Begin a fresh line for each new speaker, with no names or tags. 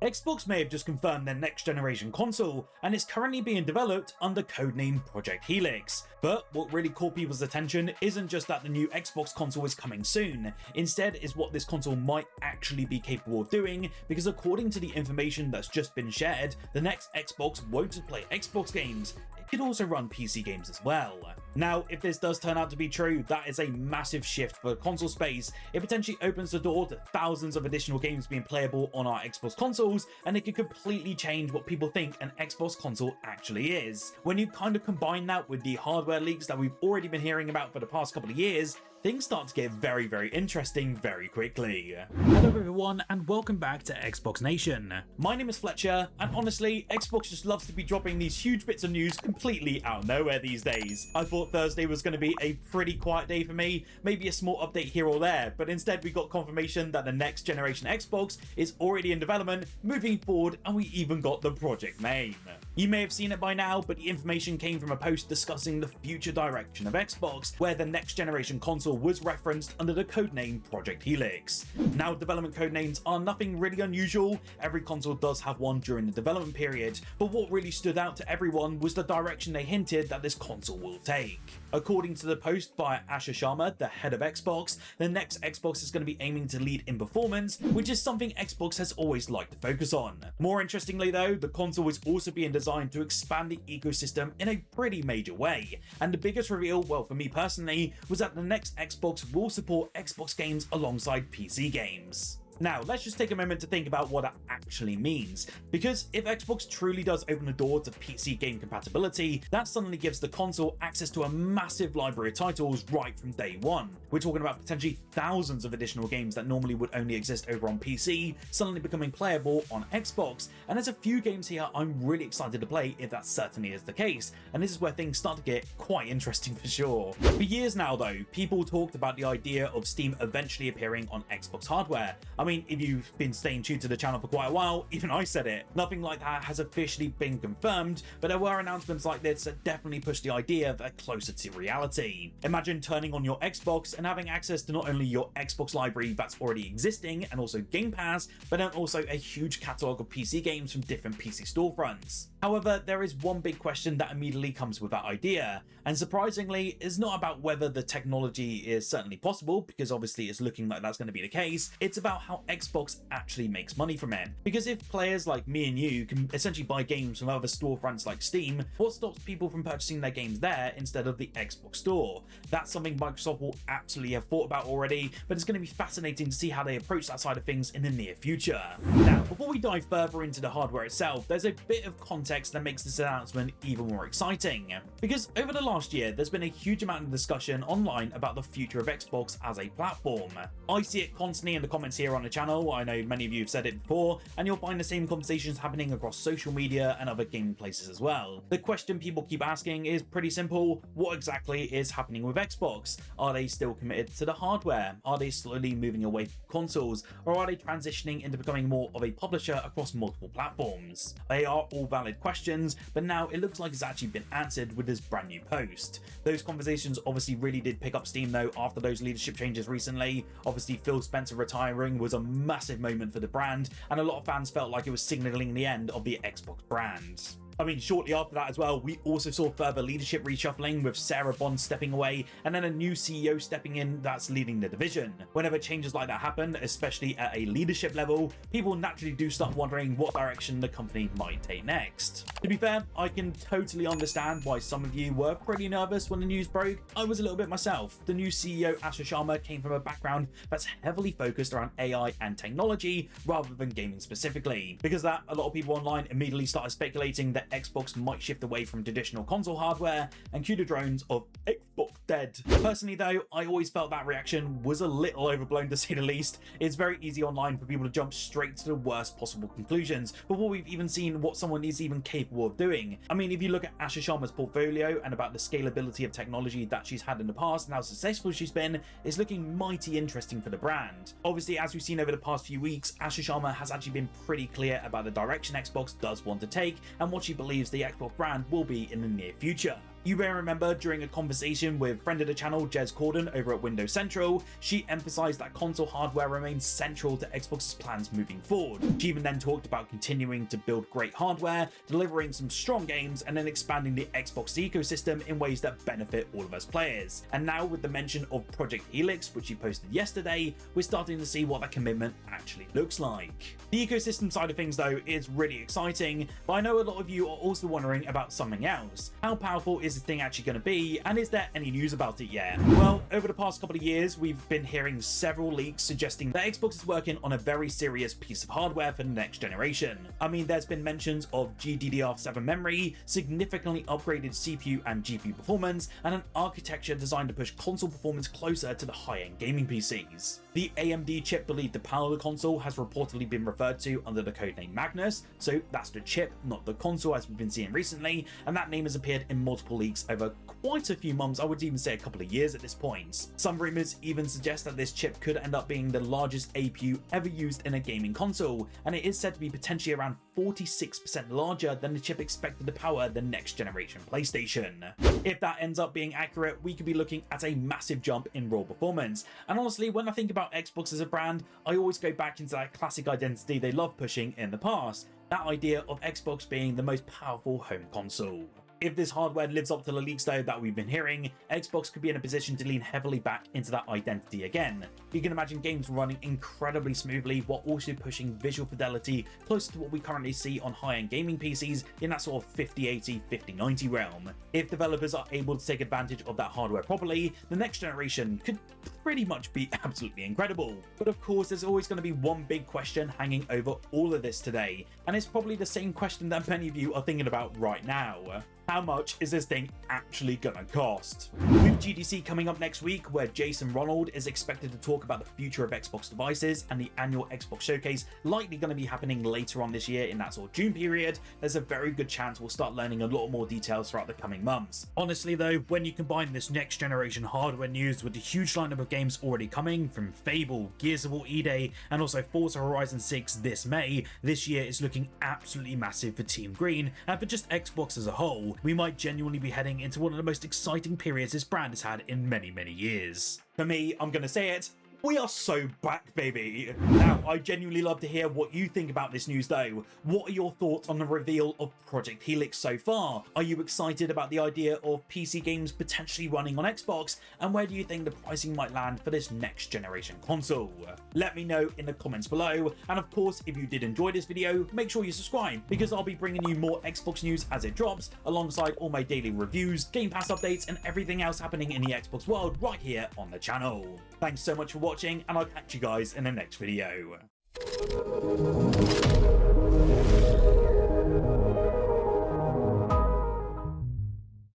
Xbox may have just confirmed their next generation console, and it's currently being developed under codename Project Helix. But what really caught people's attention isn't just that the new Xbox console is coming soon, instead is what this console might actually be capable of doing, because according to the information that's just been shared, the next Xbox won't just play Xbox games, it could also run PC games as well. Now, if this does turn out to be true, that is a massive shift for console space. It potentially opens the door to thousands of additional games being playable on our Xbox consoles, and it could completely change what people think an Xbox console actually is. When you kind of combine that with the hardware leaks that we've already been hearing about for the past couple of years, things start to get very, very interesting very quickly. Hello everyone, and welcome back to Xbox Nation. My name is Fletcher, and honestly, Xbox just loves to be dropping these huge bits of news completely out of nowhere these days. I thought Thursday was going to be a pretty quiet day for me, maybe a small update here or there, but instead we got confirmation that the next generation Xbox is already in development, moving forward, and we even got the project name. You may have seen it by now, but the information came from a post discussing the future direction of Xbox, where the next generation console was referenced under the codename Project Helix. Now, development codenames are nothing really unusual. Every console does have one during the development period, but what really stood out to everyone was the direction they hinted that this console will take. According to the post by Asher Sharma, the head of Xbox, the next Xbox is going to be aiming to lead in performance, which is something Xbox has always liked to focus on. More interestingly though, the console is also being designed to expand the ecosystem in a pretty major way, and the biggest reveal, well for me personally, was that the next Xbox will support Xbox games alongside PC games. Now, let's just take a moment to think about what that actually means, because if Xbox truly does open the door to PC game compatibility, that suddenly gives the console access to a massive library of titles right from day one. We're talking about potentially thousands of additional games that normally would only exist over on PC, suddenly becoming playable on Xbox, and there's a few games here I'm really excited to play if that certainly is the case, and this is where things start to get quite interesting for sure. For years now though, people talked about the idea of Steam eventually appearing on Xbox hardware. I mean, if you've been staying tuned to the channel for quite a while, even I said it. Nothing like that has officially been confirmed, but there were announcements like this that definitely pushed the idea that are closer to reality. Imagine turning on your Xbox and having access to not only your Xbox library that's already existing and also Game Pass, but then also a huge catalogue of PC games from different PC storefronts. However, there is one big question that immediately comes with that idea, and surprisingly, it's not about whether the technology is certainly possible, because obviously it's looking like that's going to be the case. It's about how Xbox actually makes money from it. Because if players like me and you can essentially buy games from other storefronts like Steam, what stops people from purchasing their games there instead of the Xbox store? That's something Microsoft will absolutely have thought about already, but it's going to be fascinating to see how they approach that side of things in the near future. Now, before we dive further into the hardware itself, there's a bit of context that makes this announcement even more exciting. Because over the last year, there's been a huge amount of discussion online about the future of Xbox as a platform. I see it constantly in the comments here on the channel. I know many of you have said it before, and you'll find the same conversations happening across social media and other gaming places as well. The question people keep asking is pretty simple: what exactly is happening with Xbox? Are they still committed to the hardware? Are they slowly moving away from consoles? Or are they transitioning into becoming more of a publisher across multiple platforms? They are all valid questions, but now it looks like it's actually been answered with this brand new post. Those conversations obviously really did pick up steam though after those leadership changes recently. Obviously Phil Spencer retiring was a massive moment for the brand, and a lot of fans felt like it was signaling the end of the Xbox brand. I mean, shortly after that as well, we also saw further leadership reshuffling, with Sarah Bond stepping away and then a new CEO stepping in that's leading the division. Whenever changes like that happen, especially at a leadership level, people naturally do start wondering what direction the company might take next. To be fair, I can totally understand why some of you were pretty nervous when the news broke. I was a little bit myself. The new CEO, Asher Sharma, came from a background that's heavily focused around AI and technology rather than gaming specifically. Because of that, a lot of people online immediately started speculating that Xbox might shift away from traditional console hardware and cue the drones of Xbox dead. Personally though, I always felt that reaction was a little overblown to say the least. It's very easy online for people to jump straight to the worst possible conclusions before we've even seen what someone is even capable of doing. I mean, if you look at Asher Sharma's portfolio and about the scalability of technology that she's had in the past and how successful she's been, it's looking mighty interesting for the brand. Obviously, as we've seen over the past few weeks, Asher Sharma has actually been pretty clear about the direction Xbox does want to take and what she believes the Xbox brand will be in the near future. You may remember during a conversation with friend of the channel Jez Corden over at Windows Central, she emphasized that console hardware remains central to Xbox's plans moving forward. She even then talked about continuing to build great hardware, delivering some strong games, and then expanding the Xbox ecosystem in ways that benefit all of us players. And now with the mention of Project Helix, which she posted yesterday, we're starting to see what that commitment actually looks like. The ecosystem side of things though is really exciting, but I know a lot of you are also wondering about something else. How powerful is this thing actually going to be, and is there any news about it yet? Well, over the past couple of years, we've been hearing several leaks suggesting that Xbox is working on a very serious piece of hardware for the next generation. I mean, there's been mentions of GDDR7 memory, significantly upgraded CPU and GPU performance, and an architecture designed to push console performance closer to the high-end gaming PCs. The AMD chip believed to power the console has reportedly been referred to under the codename Magnus, so that's the chip, not the console as we've been seeing recently, and that name has appeared in multiple leaks over quite a few months, I would even say a couple of years at this point. Some rumors even suggest that this chip could end up being the largest APU ever used in a gaming console, and it is said to be potentially around 46% larger than the chip expected to power the next generation PlayStation. If that ends up being accurate, we could be looking at a massive jump in raw performance, and honestly, when I think about Xbox as a brand, I always go back into that classic identity they love pushing in the past, that idea of Xbox being the most powerful home console. If this hardware lives up to the leaks though that we've been hearing, Xbox could be in a position to lean heavily back into that identity again. You can imagine games running incredibly smoothly while also pushing visual fidelity closer to what we currently see on high-end gaming PCs in that sort of 5080, 5090 realm. If developers are able to take advantage of that hardware properly, the next generation could pretty much be absolutely incredible. But of course, there's always going to be one big question hanging over all of this today, and it's probably the same question that many of you are thinking about right now. How much is this thing actually gonna cost? With GDC coming up next week, where Jason Ronald is expected to talk about the future of Xbox devices, and the annual Xbox Showcase likely going to be happening later on this year in that sort of June period, there's a very good chance we'll start learning a lot more details throughout the coming months. Honestly though, when you combine this next generation hardware news with the huge lineup of games already coming from Fable, Gears of War E-Day, and also Forza Horizon 6 this May, this year is looking absolutely massive for Team Green and for just Xbox as a whole. We might genuinely be heading into one of the most exciting periods this brand has had in many years. For me, I'm gonna say it, we are so back, baby. Now, I genuinely love to hear what you think about this news though. What are your thoughts on the reveal of Project Helix so far? Are you excited about the idea of PC games potentially running on Xbox? And where do you think the pricing might land for this next generation console? Let me know in the comments below. And of course, if you did enjoy this video, make sure you subscribe, because I'll be bringing you more Xbox news as it drops, alongside all my daily reviews, Game Pass updates, and everything else happening in the Xbox world right here on the channel. Thanks so much for watching, and I'll catch you guys in the next video.